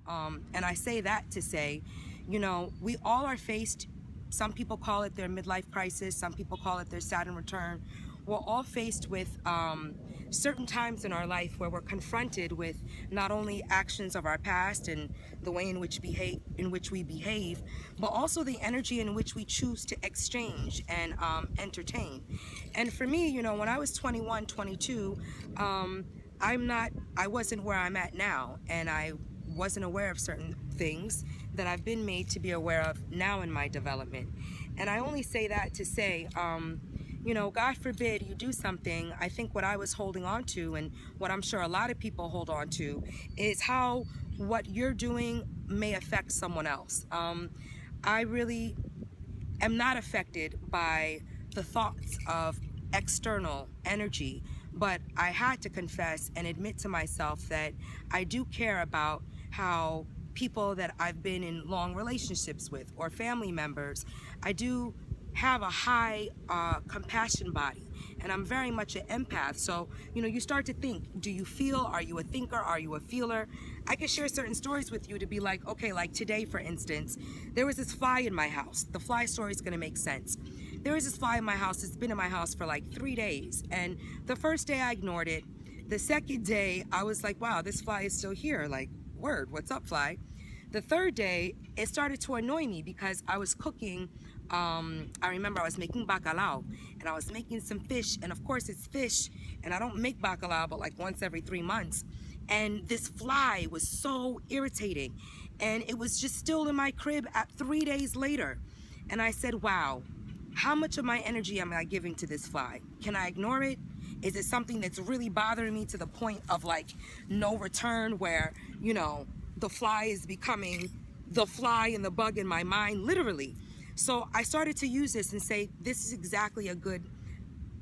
And I say that to say, we all are faced, some people call it their midlife crisis, some people call it their Saturn return. We're all faced with certain times in our life where we're confronted with not only actions of our past and the way in which we behave, but also the energy in which we choose to exchange and entertain. And for me, when I was 21, 22, I wasn't where I'm at now, and I wasn't aware of certain things that I've been made to be aware of now in my development. And I only say that to say, God forbid you do something. I think what I was holding on to, and what I'm sure a lot of people hold on to, is how what you're doing may affect someone else. I really am not affected by the thoughts of external energy, but I had to confess and admit to myself that I do care about how people that I've been in long relationships with, or family members, I do have a high compassion body, and I'm very much an empath. So you start to think, do you feel? Are you a thinker? Are you a feeler? I can share certain stories with you to be like, okay, like today, for instance, there was this fly in my house. The fly story is going to make sense. There was this fly in my house. It's been in my house for like 3 days, and the first day I ignored it. The second day I was like, wow, this fly is still here. Like, word, what's up, fly? The third day, it started to annoy me because I was cooking. I remember I was making bacalao, and I was making some fish, and of course it's fish, and I don't make bacalao but like once every 3 months. And this fly was so irritating, and it was just still in my crib at 3 days later. And I said, wow, how much of my energy am I giving to this fly? Can I ignore it? Is it something that's really bothering me to the point of like no return, where the fly is becoming the fly and the bug in my mind, literally? So I started to use this and say, this is exactly a good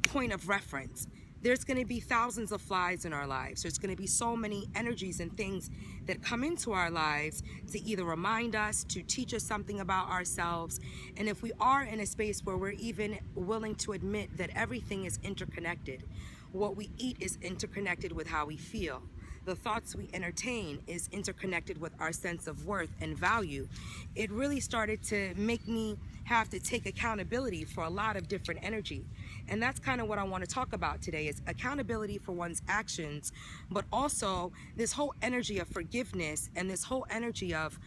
point of reference. There's going to be thousands of flies in our lives. There's going to be so many energies and things that come into our lives to either remind us, to teach us something about ourselves. And if we are in a space where we're even willing to admit that everything is interconnected, what we eat is interconnected with how we feel. The thoughts we entertain is interconnected with our sense of worth and value. It really started to make me have to take accountability for a lot of different energy. And that's kind of what I want to talk about today, is accountability for one's actions, but also this whole energy of forgiveness and this whole energy of,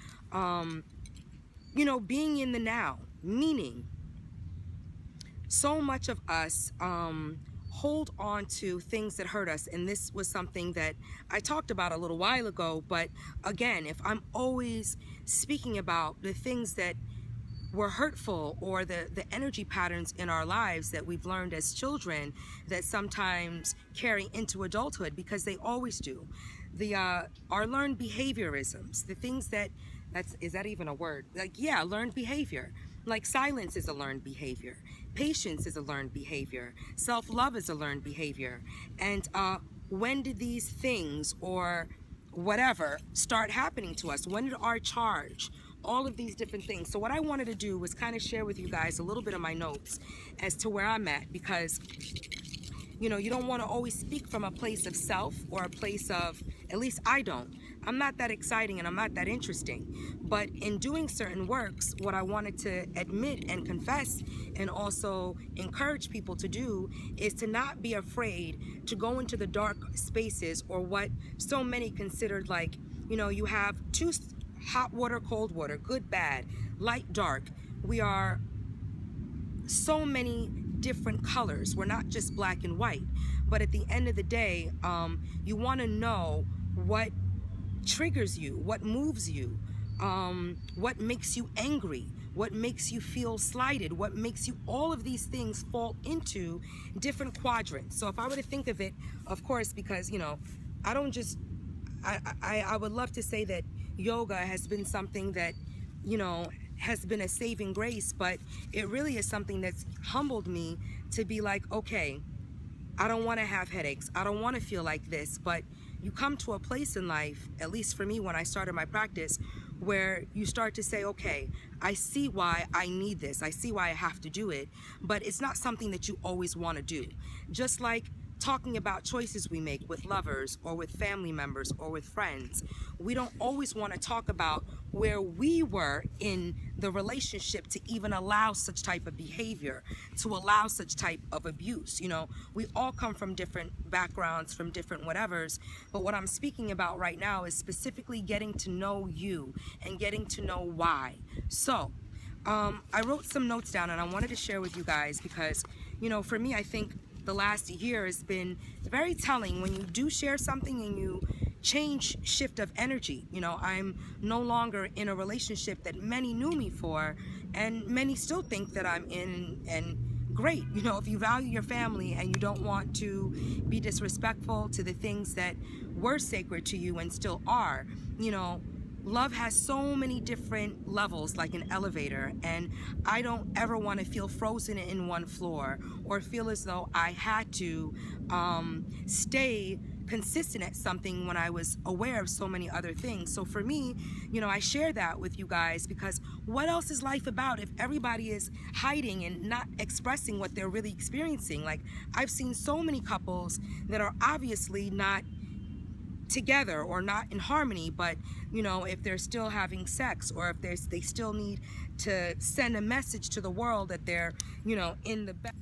being in the now. Meaning, so much of us hold on to things that hurt us. And this was something that I talked about a little while ago. But again, if I'm always speaking about the things that were hurtful, or the energy patterns in our lives that we've learned as children that sometimes carry into adulthood, because they always do. Our learned behaviorisms, the things is that even a word? Like, yeah, learned behavior. Like silence is a learned behavior. Patience is a learned behavior. Self-love is a learned behavior. And when did these things or whatever start happening to us? When did our charge? All of these different things. So what I wanted to do was kind of share with you guys a little bit of my notes as to where I'm at, because you don't want to always speak from a place of self, or a place of, at least I don't. I'm not that exciting and I'm not that interesting. But in doing certain works, what I wanted to admit and confess and also encourage people to do is to not be afraid to go into the dark spaces, or what so many considered like, you have two: hot water, cold water, good, bad, light, dark. We are so many different colors. We're not just black and white. But at the end of the day, you want to know what triggers you, what moves you, what makes you angry, what makes you feel slighted, what makes you, all of these things fall into different quadrants. So if I were to think of it, of course, because, I don't just, I would love to say that yoga has been something that, has been a saving grace, but it really is something that's humbled me to be like, okay, I don't want to have headaches. I don't want to feel like this. But you come to a place in life, at least for me when I started my practice, where you start to say, okay, I see why I need this. I see why I have to do it. But it's not something that you always want to do. Just like talking about choices we make with lovers or with family members or with friends. We don't always want to talk about where we were in the relationship to even allow such type of behavior, to allow such type of abuse. You know, we all come from different backgrounds, from different whatevers, but what I'm speaking about right now is specifically getting to know you and getting to know why. So, I wrote some notes down and I wanted to share with you guys because, you know, for me, I think the last year has been very telling when you do share something and you shift of energy. You know, I'm no longer in a relationship that many knew me for, and many still think that I'm in, and great. You know, if you value your family and you don't want to be disrespectful to the things that were sacred to you and still are, you know, love has so many different levels, like an elevator, and I don't ever want to feel frozen in one floor or feel as though I had to stay consistent at something when I was aware of so many other things. So for me, you know, I share that with you guys because what else is life about if everybody is hiding and not expressing what they're really experiencing? Like, I've seen so many couples that are obviously not together or not in harmony, but you know, if they're still having sex or if they still need to send a message to the world that they're, you know, in the best,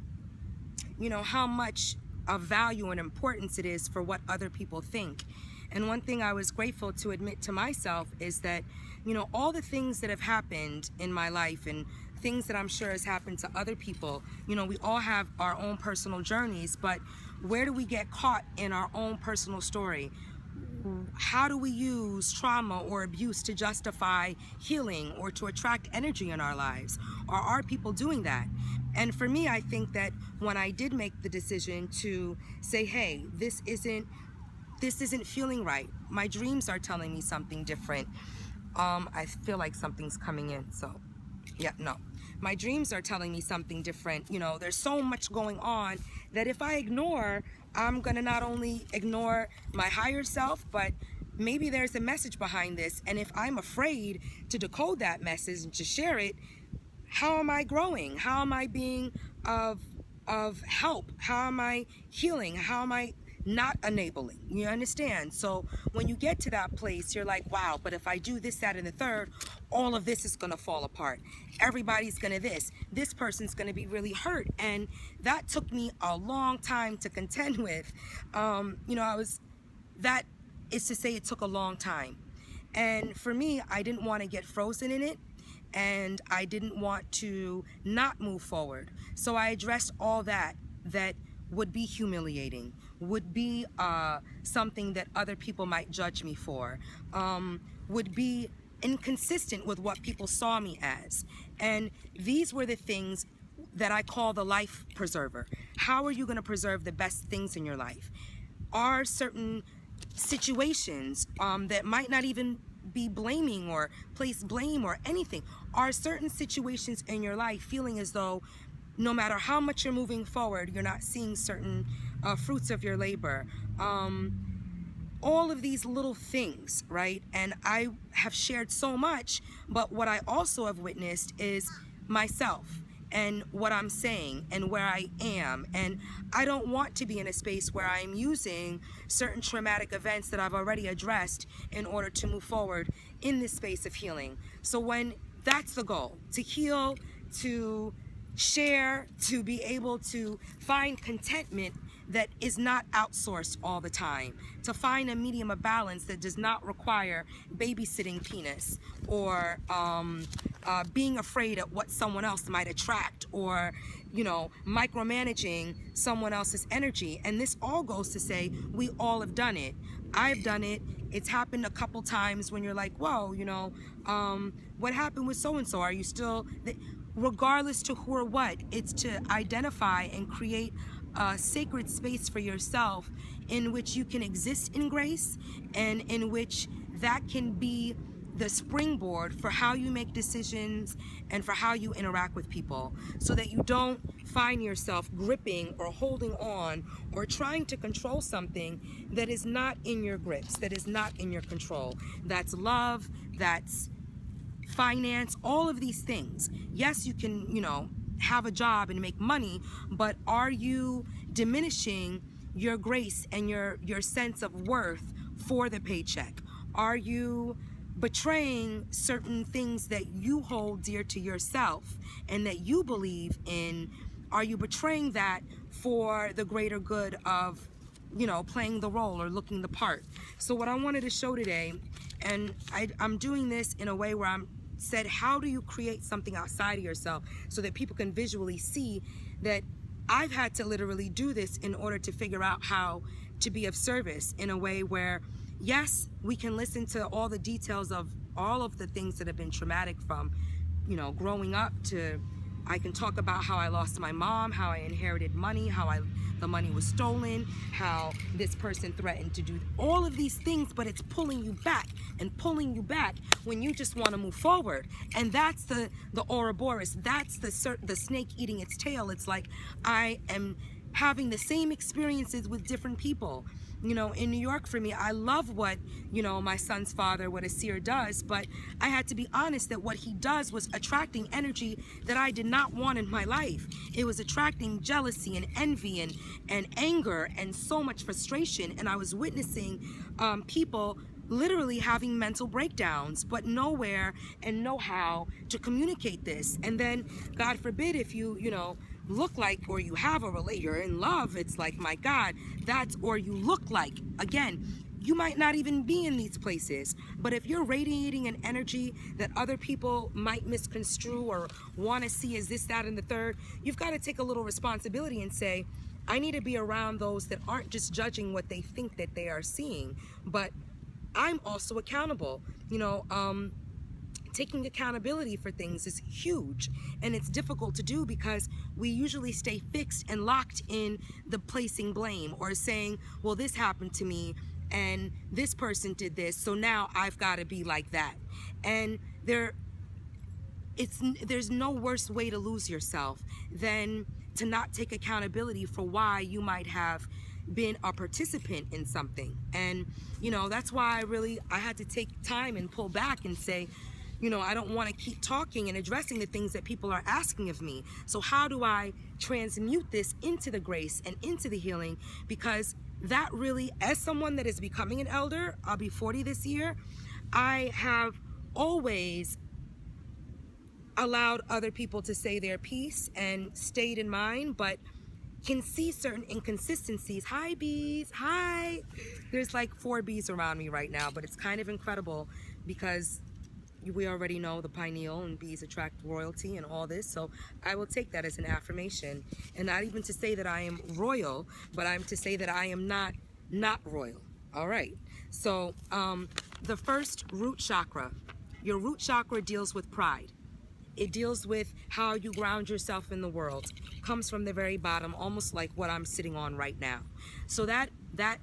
you know, how much of value and importance it is for what other people think. And one thing I was grateful to admit to myself is that, you know, all the things that have happened in my life and things that I'm sure has happened to other people, you know, we all have our own personal journeys, but where do we get caught in our own personal story? How do we use trauma or abuse to justify healing or to attract energy in our lives? Or are people doing that? And for me, I think that when I did make the decision to say, hey, this isn't feeling right. My dreams are telling me something different. I feel like something's coming in, so yeah, no. My dreams are telling me something different. You know, there's so much going on that if I ignore, I'm gonna not only ignore my higher self, but maybe there's a message behind this. And if I'm afraid to decode that message and to share it, how am I growing? How am I being of help? How am I healing? How am I not enabling? You understand? So when you get to that place, you're like, wow, but if I do this, that, and the third, all of this is gonna fall apart. Everybody's gonna this person's gonna be really hurt. And that took me a long time to contend with. You know, that is to say it took a long time. And for me, I didn't want to get frozen in it, and I didn't want to not move forward. So I addressed all that would be humiliating, would be something that other people might judge me for, would be inconsistent with what people saw me as. And these were the things that I call the life preserver. How are you going to preserve the best things in your life? Are certain situations that might not even be blaming or place blame or anything, are certain situations in your life feeling as though no matter how much you're moving forward, you're not seeing certain fruits of your labor. All of these little things, right? And I have shared so much, but what I also have witnessed is myself and what I'm saying and where I am. And I don't want to be in a space where I'm using certain traumatic events that I've already addressed in order to move forward in this space of healing. So when that's the goal, to heal, to share, to be able to find contentment that is not outsourced all the time, to find a medium of balance that does not require babysitting penis or being afraid of what someone else might attract, or, you know, micromanaging someone else's energy. And this all goes to say we all have done it. I've done it. It's happened a couple times when you're like, whoa, you know, what happened with so-and-so? Are you still... Regardless to who or what, it's to identify and create a sacred space for yourself in which you can exist in grace, and in which that can be the springboard for how you make decisions and for how you interact with people, so that you don't find yourself gripping or holding on or trying to control something that is not in your grips, that is not in your control. That's love, that's finance, all of these things. Yes, you can, you know, have a job and make money, but are you diminishing your grace and your sense of worth for the paycheck? Are you betraying certain things that you hold dear to yourself and that you believe in? Are you betraying that for the greater good of, you know, playing the role or looking the part? So what I wanted to show today, and I'm doing this in a way where I'm said, how do you create something outside of yourself so that people can visually see that I've had to literally do this in order to figure out how to be of service in a way where, yes, we can listen to all the details of all of the things that have been traumatic from, you know, growing up to, I can talk about how I lost my mom, how I inherited money, how the money was stolen, how this person threatened to do all of these things, but it's pulling you back and pulling you back when you just want to move forward. And that's the Ouroboros. That's the snake eating its tail. It's like I am having the same experiences with different people. You know, in New York, for me, I love what, you know, my son's father, what Asir does, but I had to be honest that what he does was attracting energy that I did not want in my life. It was attracting jealousy and envy and anger and so much frustration. And I was witnessing people literally having mental breakdowns, but nowhere and know how to communicate this. And then, God forbid, if you know, look like, or you have a relate, you're in love, it's like, my God, that's, or you look like, again, you might not even be in these places, but if you're radiating an energy that other people might misconstrue or want to see as this, that, and the third, you've got to take a little responsibility and say, I need to be around those that aren't just judging what they think that they are seeing, but I'm also accountable. You know, taking accountability for things is huge, and it's difficult to do because we usually stay fixed and locked in the placing blame or saying, well, this happened to me and this person did this, so now I've got to be like that. And there's no worse way to lose yourself than to not take accountability for why you might have been a participant in something. And you know, that's why I had to take time and pull back and say, you know, I don't want to keep talking and addressing the things that people are asking of me. So how do I transmute this into the grace and into the healing? Because that really, as someone that is becoming an elder, I'll be 40 this year, I have always allowed other people to say their piece and stayed in mine, but can see certain inconsistencies. Hi, bees. Hi. There's like 4 bees around me right now, but it's kind of incredible because we already know the pineal and bees attract royalty and all this. So I will take that as an affirmation, and not even to say that I am royal, but I'm to say that I am not royal. All right. So the first root chakra, your root chakra deals with pride. It deals with how you ground yourself in the world. Comes from the very bottom, almost like what I'm sitting on right now. So that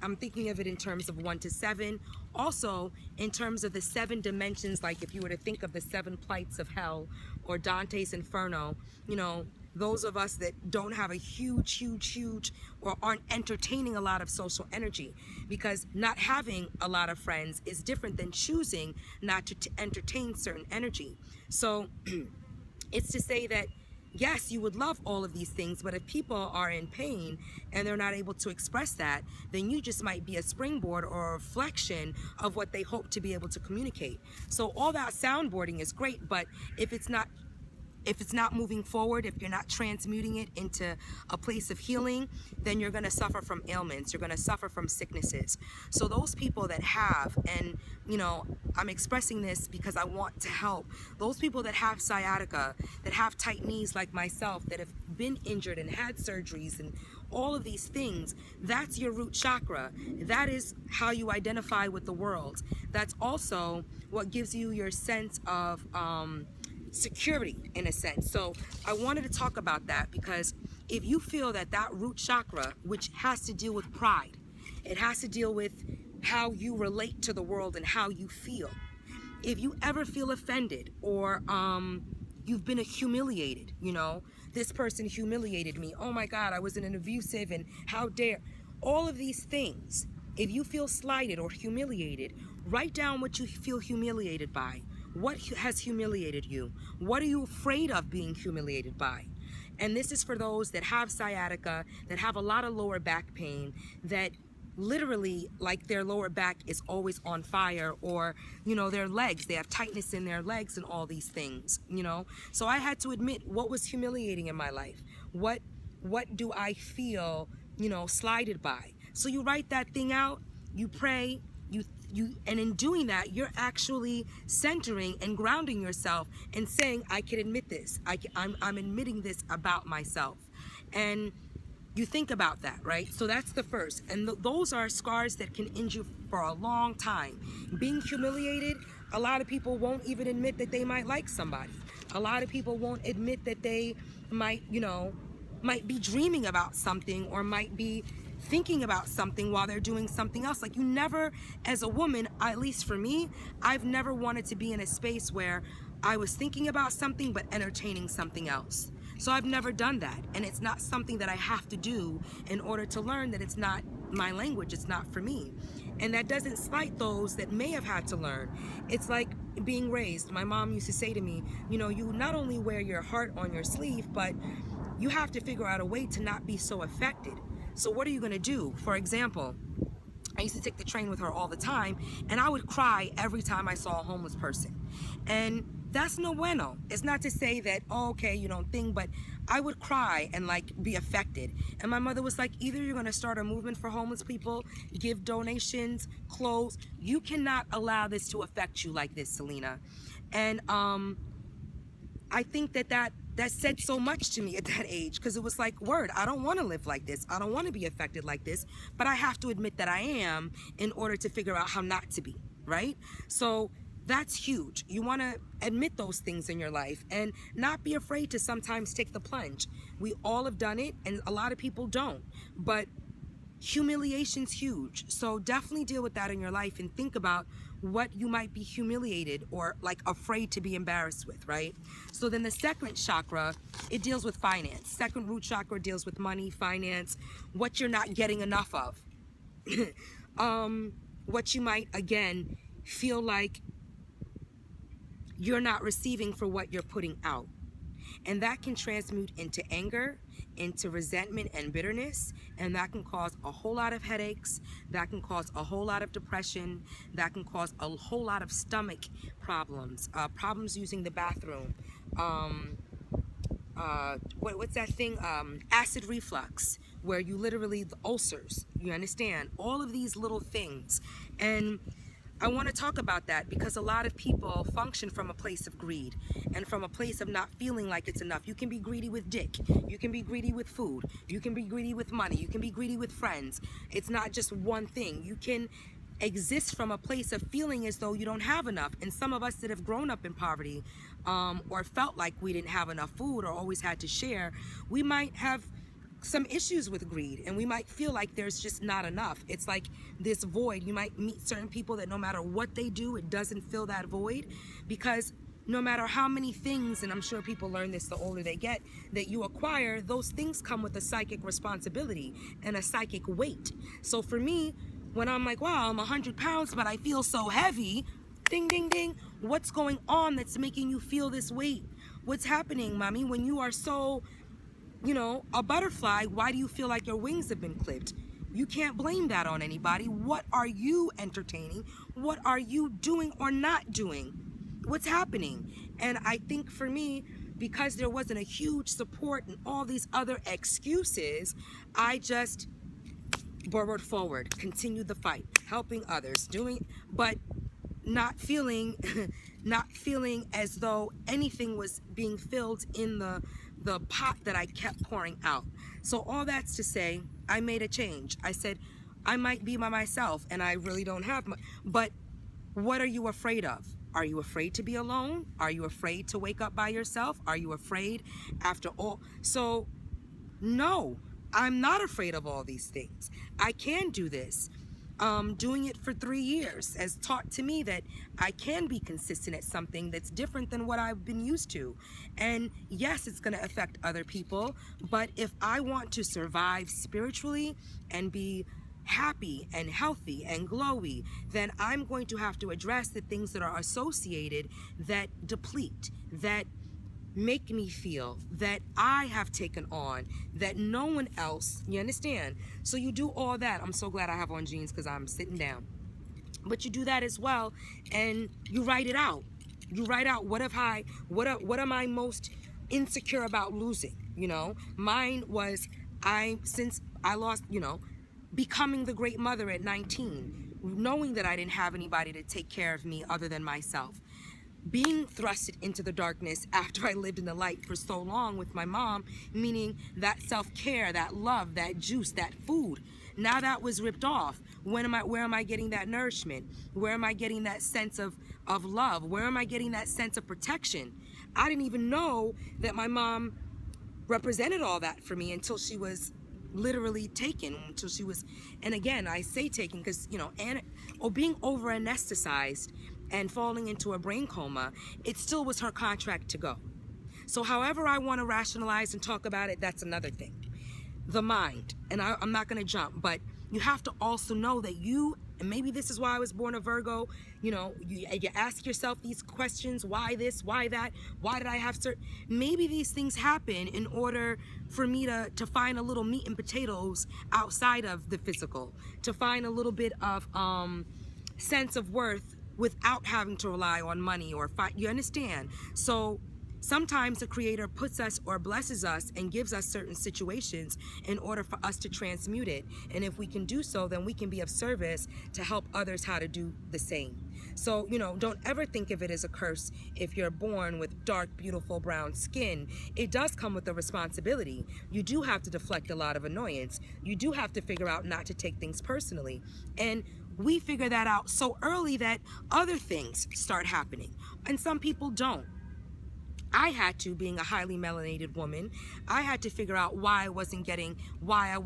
I'm thinking of it in terms of 1 to 7. Also, in terms of the 7 dimensions, like if you were to think of the 7 plights of hell or Dante's Inferno, you know, those of us that don't have a huge, or aren't entertaining a lot of social energy, because not having a lot of friends is different than choosing not to entertain certain energy. So it's to say that, yes, you would love all of these things, but if people are in pain and they're not able to express that, then you just might be a springboard or a reflection of what they hope to be able to communicate. So all that soundboarding is great, but if it's not moving forward, if you're not transmuting it into a place of healing, then you're going to suffer from ailments. You're going to suffer from sicknesses. So those people that have, and you know, I'm expressing this because I want to help, those people that have sciatica, that have tight knees like myself, that have been injured and had surgeries and all of these things, that's your root chakra. That is how you identify with the world. That's also what gives you your sense of security, in a sense. So I wanted to talk about that because if you feel that root chakra, which has to deal with pride, it has to deal with how you relate to the world and how you feel. If you ever feel offended or you've been humiliated, you know, this person humiliated me, oh my God, I was in an abusive, and how dare, all of these things, if you feel slighted or humiliated, write down what you feel humiliated by. What has humiliated you? What are you afraid of being humiliated by? And this is for those that have sciatica, that have a lot of lower back pain, that literally like their lower back is always on fire, or their legs, they have tightness in their legs and all these things. So I had to admit what was humiliating in my life. What do I feel slighted by? So you write that thing out, you pray, and in doing that, you're actually centering and grounding yourself and saying, I can admit this. I'm admitting this about myself. And you think about that, right? So that's the first. And those are scars that can injure for a long time. Being humiliated, a lot of people won't even admit that they might like somebody. A lot of people won't admit that they might be dreaming about something, or might be thinking about something while they're doing something else. Like, you never, as a woman, at least for me, I've never wanted to be in a space where I was thinking about something but entertaining something else. So I've never done that, and it's not something that I have to do in order to learn that it's not my language, it's not for me. And that doesn't slight those that may have had to learn. It's like being raised. My mom used to say to me, you not only wear your heart on your sleeve, but you have to figure out a way to not be so affected. So what are you gonna do? For example, I used to take the train with her all the time, and I would cry every time I saw a homeless person. And that's no bueno. It's not to say that, oh, okay, you don't think, but I would cry and be affected. And my mother was like, either you're gonna start a movement for homeless people, give donations, clothes. You cannot allow this to affect you like this, Celina. And I think that said so much to me at that age, because it was like, word, I don't want to live like this. I don't want to be affected like this, but I have to admit that I am in order to figure out how not to be, right? So that's huge. You want to admit those things in your life and not be afraid to sometimes take the plunge. We all have done it, and a lot of people don't, but humiliation's huge. So definitely deal with that in your life and think about what you might be humiliated or afraid to be embarrassed with, right? So then the second chakra, it deals with finance. Second root chakra deals with money, finance, what you're not getting enough of. What you might, again, feel like you're not receiving for what you're putting out. And that can transmute into anger, into resentment and bitterness, and that can cause a whole lot of headaches, that can cause a whole lot of depression, that can cause a whole lot of stomach problems, problems using the bathroom, what's that thing, acid reflux, where you literally, the ulcers, you understand, all of these little things. And I want to talk about that because a lot of people function from a place of greed and from a place of not feeling like it's enough. You can be greedy with dick. You can be greedy with food. You can be greedy with money. You can be greedy with friends. It's not just one thing. You can exist from a place of feeling as though you don't have enough. And some of us that have grown up in poverty or felt like we didn't have enough food or always had to share, we might have some issues with greed, and we might feel like there's just not enough. It's like this void. You might meet certain people that no matter what they do, it doesn't fill that void, because no matter how many things, and I'm sure people learn this the older they get, that you acquire, those things come with a psychic responsibility and a psychic weight. So for me, when I'm like, wow, I'm 100 pounds, but I feel so heavy, ding, ding, ding, what's going on that's making you feel this weight? What's happening, mommy, when you are so a butterfly? Why do you feel like your wings have been clipped? You can't blame that on anybody. What are you entertaining? What are you doing or not doing? What's happening? And I think for me, because there wasn't a huge support and all these other excuses, I just burrowed forward, continued the fight, helping others, but not feeling as though anything was being filled in the pot that I kept pouring out. So all that's to say, I made a change. I said, I might be by myself and I really don't have much, but what are you afraid of? Are you afraid to be alone? Are you afraid to wake up by yourself? Are you afraid after all? So no, I'm not afraid of all these things. I can do this. Doing it for 3 years has taught to me that I can be consistent at something that's different than what I've been used to. And yes, it's going to affect other people, but if I want to survive spiritually and be happy and healthy and glowy, then I'm going to have to address the things that are associated that deplete, that make me feel that I have taken on, that no one else, you understand? So you do all that. I'm so glad I have on jeans because I'm sitting down. But you do that as well, and you write it out. You write out what am I most insecure about losing? You know, mine was since I lost, becoming the great mother at 19, knowing that I didn't have anybody to take care of me other than myself. Being thrusted into the darkness after I lived in the light for so long with my mom, meaning that self-care, that love, that juice, that food. Now that was ripped off. Where am I getting that nourishment? Where am I getting that sense of love? Where am I getting that sense of protection? I didn't even know that my mom represented all that for me until she was literally taken, until she was, and again, I say taken because, or being over anesthetized and falling into a brain coma, it still was her contract to go. So however I want to rationalize and talk about it, that's another thing. The mind, and I'm not going to jump, but you have to also know that and maybe this is why I was born a Virgo, you ask yourself these questions, why this, why that, why did I have maybe these things happen in order for me to find a little meat and potatoes outside of the physical, to find a little bit of sense of worth without having to rely on money you understand? So sometimes the Creator puts us or blesses us and gives us certain situations in order for us to transmute it. And if we can do so, then we can be of service to help others how to do the same. So, don't ever think of it as a curse if you're born with dark, beautiful brown skin. It does come with a responsibility. You do have to deflect a lot of annoyance. You do have to figure out not to take things personally. And we figure that out so early that other things start happening. And some people don't. I had to, being a highly melanated woman, I had to figure out why I wasn't getting, why I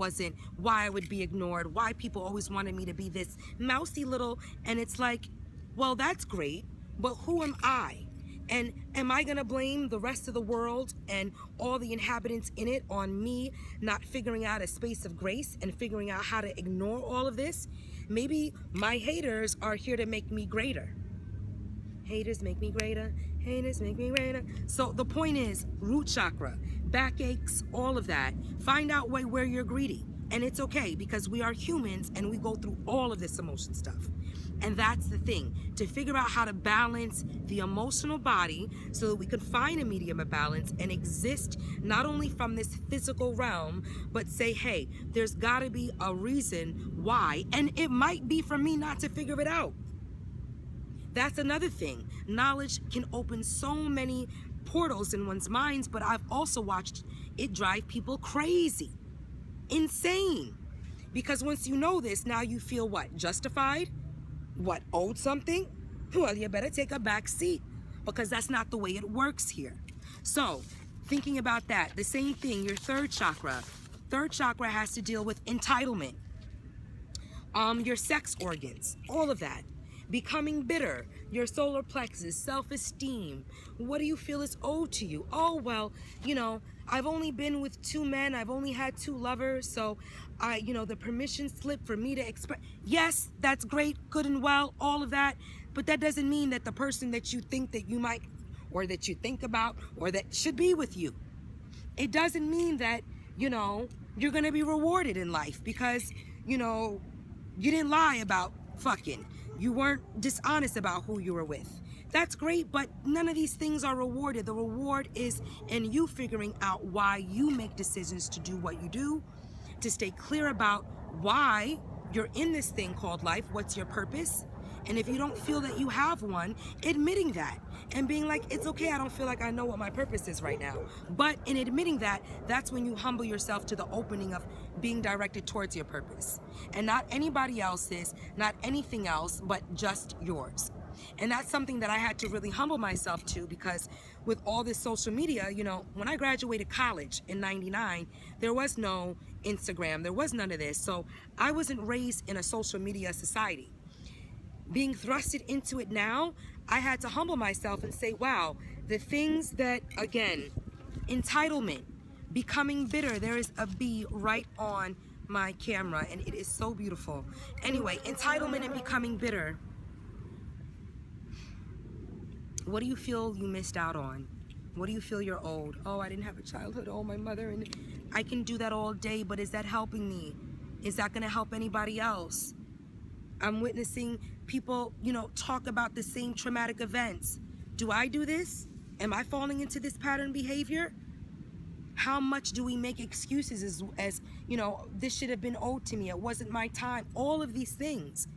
would be ignored, why people always wanted me to be this mousy little, and it's like, well, that's great, but who am I? And am I gonna blame the rest of the world and all the inhabitants in it on me not figuring out a space of grace and figuring out how to ignore all of this? Maybe my haters are here to make me greater. Haters make me greater. Haters make me greater. So the point is, root chakra, backaches, all of that. Find out where you're greedy. And it's okay because we are humans and we go through all of this emotion stuff. And that's the thing, to figure out how to balance the emotional body so that we can find a medium of balance and exist not only from this physical realm, but say, hey, there's gotta be a reason why. And it might be for me not to figure it out. That's another thing. Knowledge can open so many portals in one's minds, but I've also watched it drive people crazy, insane. Because once you know this, now you feel what? Justified? What, owed something? Well, you better take a back seat because that's not the way it works here. So, thinking about that, the same thing, your third chakra. Third chakra has to deal with entitlement, your sex organs, all of that. Becoming bitter, your solar plexus, self-esteem. What do you feel is owed to you? Oh, well, I've only been with 2 men. I've only had 2 lovers. So, the permission slip for me to express. Yes, that's great, good and well, all of that. But that doesn't mean that the person that you think that you might, or that you think about, or that should be with you. It doesn't mean that, you're going to be rewarded in life because, you didn't lie about fucking. You weren't dishonest about who you were with. That's great, but none of these things are rewarded. The reward is in you figuring out why you make decisions to do what you do, to stay clear about why you're in this thing called life, what's your purpose, and if you don't feel that you have one, admitting that and being like, it's okay, I don't feel like I know what my purpose is right now. But in admitting that, that's when you humble yourself to the opening of being directed towards your purpose. And not anybody else's, not anything else, but just yours. And that's something that I had to really humble myself to because with all this social media, when I graduated college in '99, there was no Instagram, there was none of this. So I wasn't raised in a social media society. Being thrusted into it now, I had to humble myself and say, wow, the things that, again, entitlement, becoming bitter, there is a bee right on my camera and it is so beautiful. Anyway, entitlement and becoming bitter. What do you feel you missed out on? What do you feel you're owed? Oh, I didn't have a childhood. Oh, my mother. And I can do that all day, but is that helping me? Is that going to help anybody else? I'm witnessing people, talk about the same traumatic events. Do I do this? Am I falling into this pattern behavior? How much do we make excuses as this should have been owed to me. It wasn't my time. All of these things.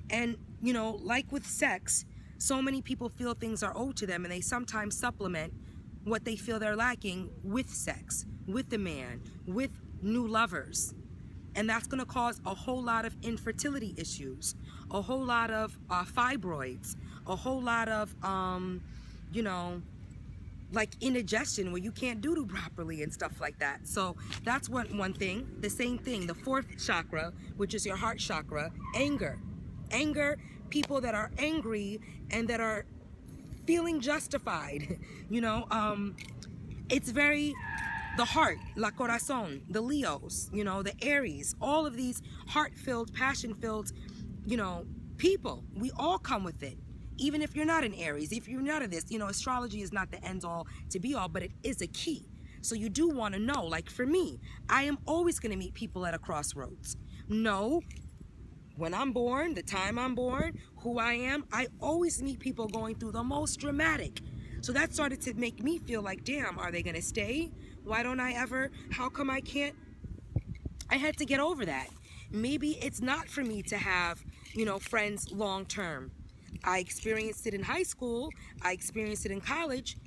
And, like with sex, so many people feel things are owed to them, and they sometimes supplement what they feel they're lacking with sex, with the man, with new lovers. And that's going to cause a whole lot of infertility issues, a whole lot of fibroids, a whole lot of, like indigestion where you can't do properly and stuff like that. So that's one thing. The same thing, the fourth chakra, which is your heart chakra, anger. Anger, people that are angry and that are feeling justified, it's very, the heart, la corazón, the Leos, the Aries, all of these heart-filled, passion-filled, people. We all come with it. Even if you're not an Aries, if you're not of this, astrology is not the end-all to be-all, but it is a key. So you do want to know, like for me, I am always going to meet people at a crossroads. No, when I'm born, the time I'm born, who I am, I always meet people going through the most dramatic. So that started to make me feel like, damn, are they going to stay? Why don't I ever? How come I can't? I had to get over that. Maybe it's not for me to have, friends long term. I experienced it in high school. I experienced it in college.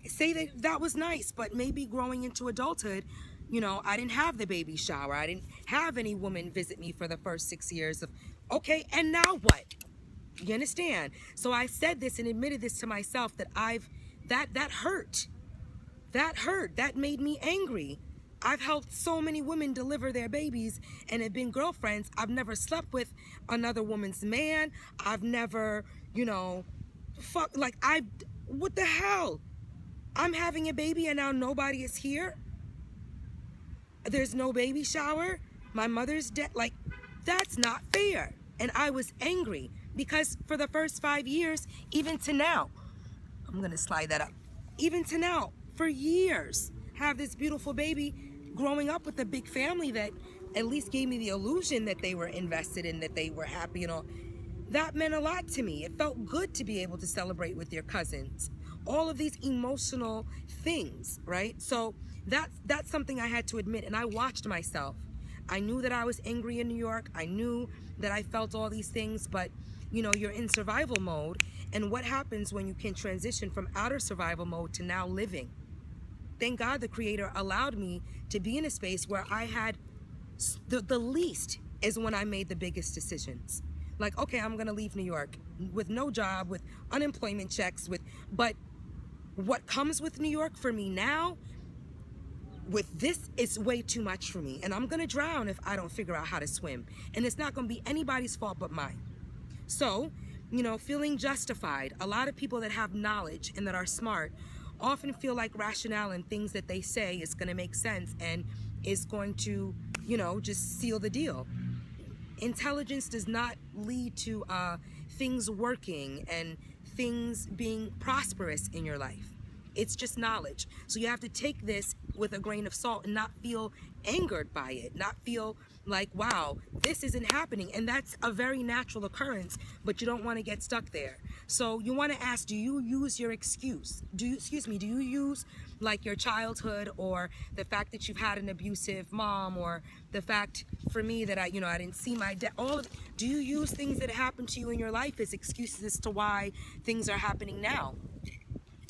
Say that was nice, but maybe growing into adulthood, I didn't have the baby shower. I didn't have any woman visit me for the first 6 years of, okay, and now what? You understand? So I said this and admitted this to myself that that hurt. That hurt. That made me angry. I've helped so many women deliver their babies and have been girlfriends. I've never slept with another woman's man. I've never, what the hell? I'm having a baby and now nobody is here. There's no baby shower. My mother's dead. Like, that's not fair. And I was angry because for the first 5 years, even to now, I'm going to slide that up. Even to now, for years, have this beautiful baby growing up with a big family that at least gave me the illusion that they were invested in, that they were happy and all. That meant a lot to me. It felt good to be able to celebrate with your cousins. All of these emotional things, right? So that's something I had to admit, and I watched myself. I knew that I was angry in New York. I knew that I felt all these things, but you're in survival mode. And what happens when you can transition from outer survival mode to now living? Thank God the Creator allowed me to be in a space where I had the least is when I made the biggest decisions. Like, okay, I'm gonna leave New York with no job, with unemployment checks, but what comes with New York for me now, with this, it's way too much for me. And I'm gonna drown if I don't figure out how to swim. And it's not gonna be anybody's fault but mine. So, feeling justified. A lot of people that have knowledge and that are smart often feel like rationale and things that they say is going to make sense and is going to, just seal the deal. Intelligence does not lead to things working and things being prosperous in your life. It's just knowledge. So you have to take this with a grain of salt and not feel angered by it, not feel like, wow, this isn't happening. And that's a very natural occurrence, but you don't want to get stuck there. So you want to ask, do you use your excuse? Do you use like your childhood or the fact that you've had an abusive mom or the fact for me that I didn't see my dad, do you use things that happened to you in your life as excuses as to why things are happening now?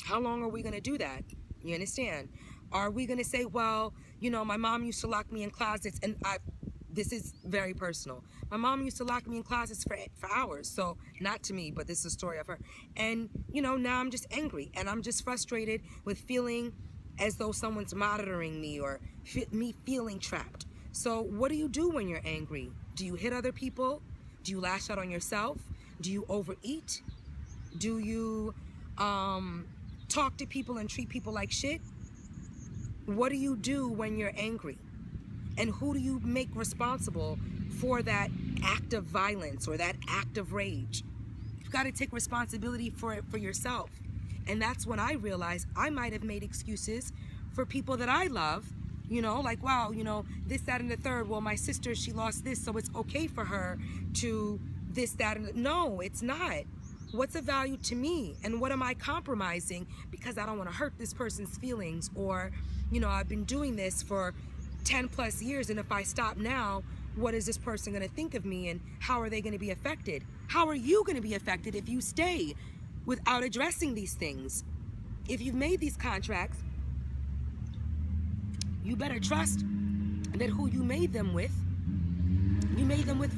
How long are we going to do that? You understand? Are we going to say, well, my mom used to lock me in closets, and this is very personal. My mom used to lock me in closets for hours. So not to me, but this is a story of her. And, now I'm just angry and I'm just frustrated with feeling as though someone's monitoring me or me feeling trapped. So what do you do when you're angry? Do you hit other people? Do you lash out on yourself? Do you overeat? Do you talk to people and treat people like shit? What do you do when you're angry? And who do you make responsible for that act of violence or that act of rage? You've got to take responsibility for it for yourself And that's when I realized I might have made excuses for people that I love, you know, like, wow, you know, this, that, and the third. Well, my sister, she lost this, so it's okay for her to this, that, and no, it's not. What's of value to me? And what am I compromising because I don't want to hurt this person's feelings? Or, you know, I've been doing this for 10 plus years, and if I stop now, what is this person going to think of me, and how are they going to be affected? How are you going to be affected if you stay without addressing these things? If you've made these contracts, you better trust that who you made them with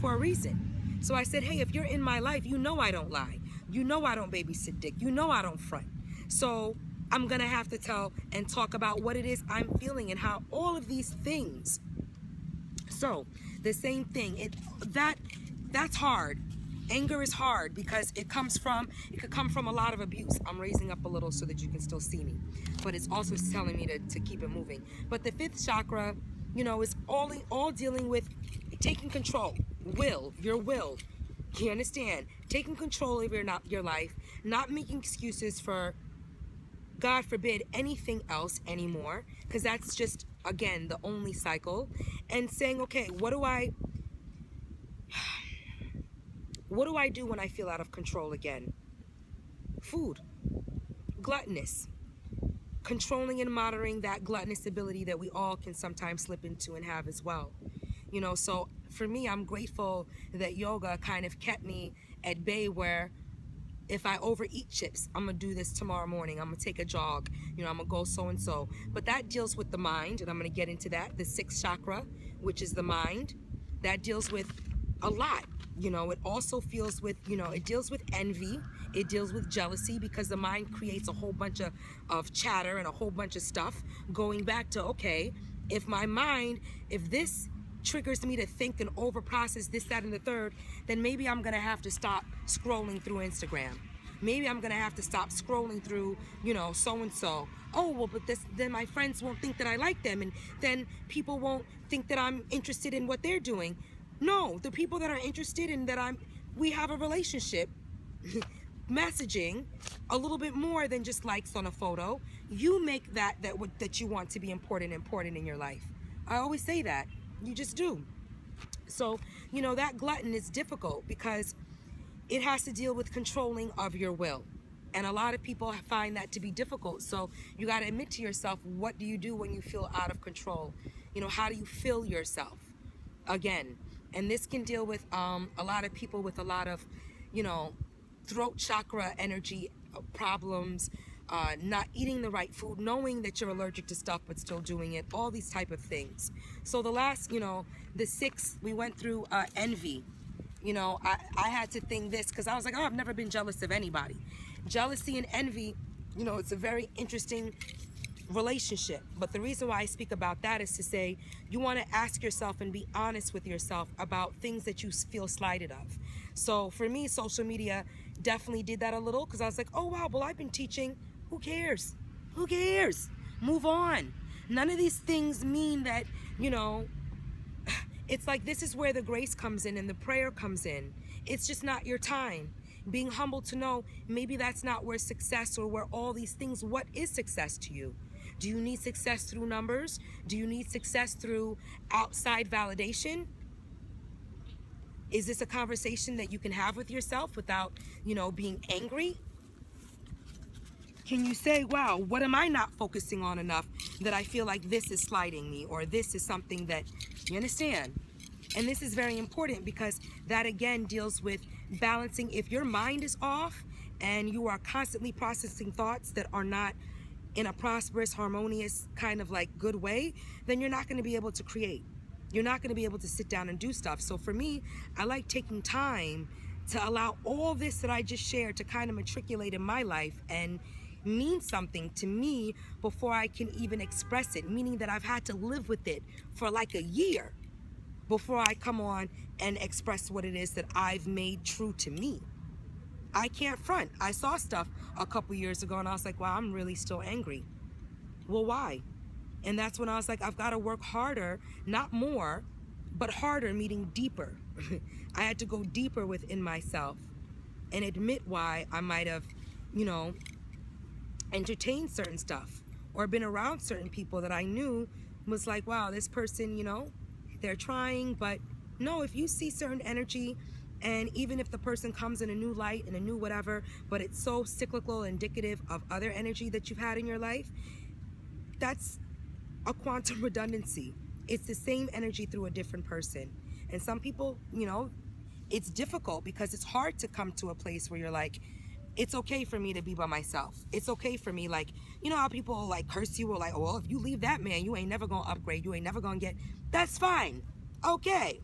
for a reason. So I said, hey, if you're in my life, you know I don't lie. You know I don't babysit dick. You know I don't front. So I'm going to have to tell and talk about what it is I'm feeling and how all of these things. So the same thing, that's hard. Anger is hard because it could come from a lot of abuse. I'm raising up a little so that you can still see me, but it's also telling me to keep it moving. But the fifth chakra, you know, is all dealing with taking control, your will. You understand? Taking control of your life, not making excuses for, God forbid, anything else anymore, because that's just, again, the only cycle. And saying, okay, what do I do when I feel out of control again? Food. Gluttonous. Controlling and monitoring that gluttonous ability that we all can sometimes slip into and have as well. You know, so for me, I'm grateful that yoga kind of kept me at bay, where if I overeat chips, I'm gonna do this tomorrow morning. I'm gonna take a jog, you know, I'm gonna go so-and-so. But that deals with the mind, and I'm gonna get into that. The sixth chakra, which is the mind, that deals with a lot. You know, it also deals with envy. It deals with jealousy, because the mind creates a whole bunch of chatter and a whole bunch of stuff going back to, okay, if this triggers me to think and over process this, that, and the third, then maybe I'm gonna have to stop scrolling through Instagram. Maybe I'm gonna have to stop scrolling through, you know, so-and-so. Oh, well, but then my friends won't think that I like them, and then people won't think that I'm interested in what they're doing. No, the people that are interested in we have a relationship, messaging a little bit more than just likes on a photo. You make that you want to be important in your life. I always say that. You just do. So, you know, that glutton is difficult because it has to deal with controlling of your will. And a lot of people find that to be difficult. So you got to admit to yourself, what do you do when you feel out of control? You know, how do you fill yourself? Again, and this can deal with a lot of people with a lot of, you know, throat chakra energy problems, not eating the right food, knowing that you're allergic to stuff but still doing it, all these type of things. So the last, you know, the sixth, we went through envy. You know, I had to think this because I was like, oh, I've never been jealous of anybody. Jealousy and envy, you know, it's a very interesting relationship. But the reason why I speak about that is to say, you want to ask yourself and be honest with yourself about things that you feel slighted of. So for me, social media definitely did that a little, because I was like, oh wow, well, I've been teaching. Who cares? Who cares? Move on. None of these things mean that, you know, it's like, this is where the grace comes in and the prayer comes in. It's just not your time. Being humble to know maybe that's not where success, or where all these things, what is success to you? Do you need success through numbers? Do you need success through outside validation? Is this a conversation that you can have with yourself without, you know, being angry? Can you say, wow, what am I not focusing on enough that I feel like this is sliding me, or this is something that, you understand? And this is very important, because that again deals with balancing. If your mind is off and you are constantly processing thoughts that are not in a prosperous, harmonious kind of like good way, then you're not going to be able to create. You're not going to be able to sit down and do stuff. So for me, I like taking time to allow all this that I just shared to kind of matriculate in my life and mean something to me before I can even express it, meaning that I've had to live with it for like a year before I come on and express what it is that I've made true to me. I can't front. I saw stuff a couple years ago and I was like, wow, I'm really still angry. Well, why? And that's when I was like, I've got to work harder, not more, but harder, meaning deeper. I had to go deeper within myself and admit why I might have, you know, entertained certain stuff or been around certain people that I knew was like, wow, this person, you know, they're trying. But no, if you see certain energy, and even if the person comes in a new light and a new whatever, but it's so cyclical, indicative of other energy that you've had in your life, that's a quantum redundancy. It's the same energy through a different person. And some people, you know, it's difficult because it's hard to come to a place where you're like, it's okay for me to be by myself. It's okay for me, like, you know how people like curse you or like, oh, well, if you leave that man, you ain't never gonna upgrade, you ain't never gonna get, that's fine. Okay.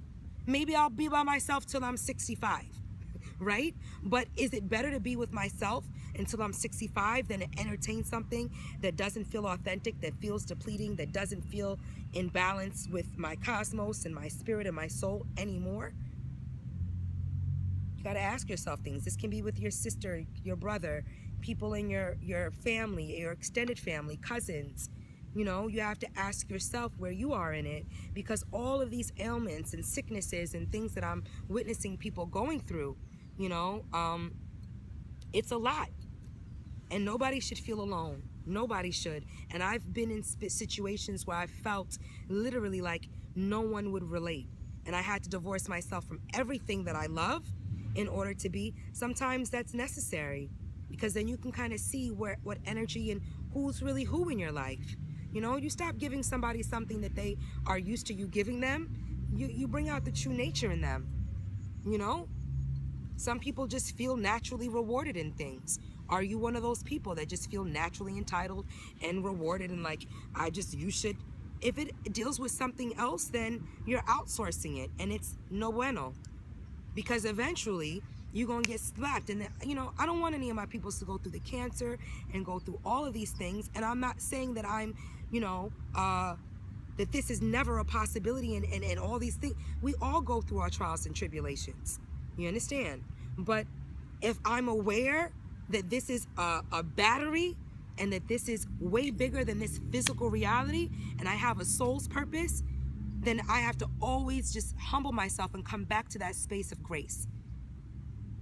Maybe I'll be by myself till I'm 65, right? But is it better to be with myself until I'm 65 than to entertain something that doesn't feel authentic, that feels depleting, that doesn't feel in balance with my cosmos and my spirit and my soul anymore? You got to ask yourself things. This can be with your sister, your brother, people in your family, your extended family, cousins. You know, you have to ask yourself where you are in it, because all of these ailments and sicknesses and things that I'm witnessing people going through, you know, it's a lot. And nobody should feel alone. Nobody should. And I've been in situations where I felt literally like no one would relate. And I had to divorce myself from everything that I love in order to be. Sometimes that's necessary, because then you can kind of see what energy and who's really who in your life. You know, you stop giving somebody something that they are used to you giving them. You bring out the true nature in them. You know, some people just feel naturally rewarded in things. Are you one of those people that just feel naturally entitled and rewarded and like, you should? If it deals with something else, then you're outsourcing it, and it's no bueno. Because eventually you're gonna get slapped. And you know, I don't want any of my peoples to go through the cancer and go through all of these things. And I'm not saying that I'm, you know, that this is never a possibility and all these things. We all go through our trials and tribulations. You understand? But if I'm aware that this is a battery, and that this is way bigger than this physical reality, and I have a soul's purpose, then I have to always just humble myself and come back to that space of grace.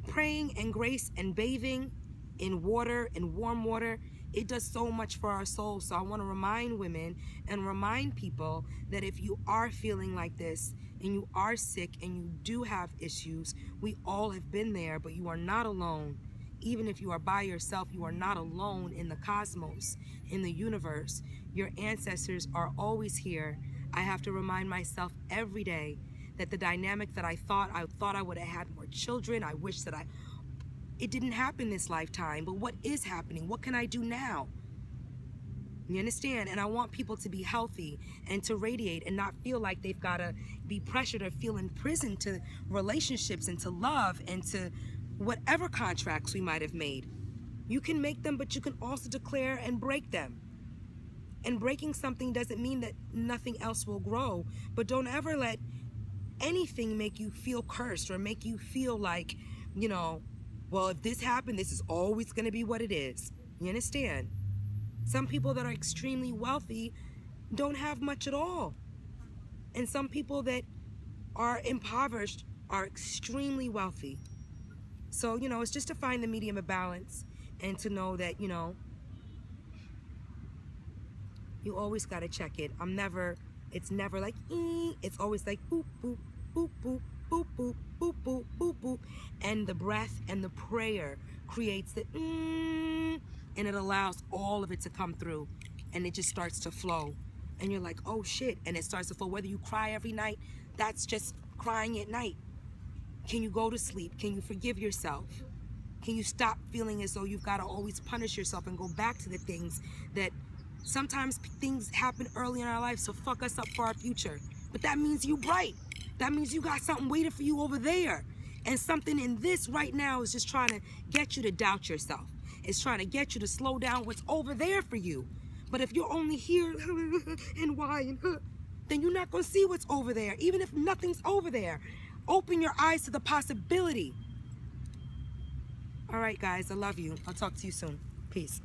Praying and grace and bathing in water, in warm water, it does so much for our souls. So I want to remind women and remind people that if you are feeling like this and you are sick and you do have issues, we all have been there, but you are not alone. Even if you are by yourself, you are not alone in the cosmos, in the universe. Your ancestors are always here. I have to remind myself every day that the dynamic that I thought I would have had more children. I wish that it didn't happen this lifetime, but what is happening? What can I do now? You understand? And I want people to be healthy and to radiate and not feel like they've got to be pressured or feel imprisoned to relationships and to love and to whatever contracts we might have made. You can make them, but you can also declare and break them. And breaking something doesn't mean that nothing else will grow, but don't ever let anything make you feel cursed or make you feel like, you know, well, if this happened, this is always going to be what it is. You understand? Some people that are extremely wealthy don't have much at all. And some people that are impoverished are extremely wealthy. So, you know, it's just to find the medium of balance and to know that, you know, you always got to check it. It's never like, it's always like, boop, boop, boop, boop, boop, boop, boop, boop, boop, boop. And the breath and the prayer creates the, and it allows all of it to come through. And it just starts to flow. And you're like, oh shit. And it starts to flow. Whether you cry every night, that's just crying at night. Can you go to sleep? Can you forgive yourself? Can you stop feeling as though you've got to always punish yourself and go back to the things that sometimes things happen early in our life to fuck us up for our future? But that means you bright. That means you got something waiting for you over there. And something in this right now is just trying to get you to doubt yourself. It's trying to get you to slow down what's over there for you. But if you're only here and why and then you're not going to see what's over there, even if nothing's over there. Open your eyes to the possibility. All right, guys, I love you. I'll talk to you soon. Peace.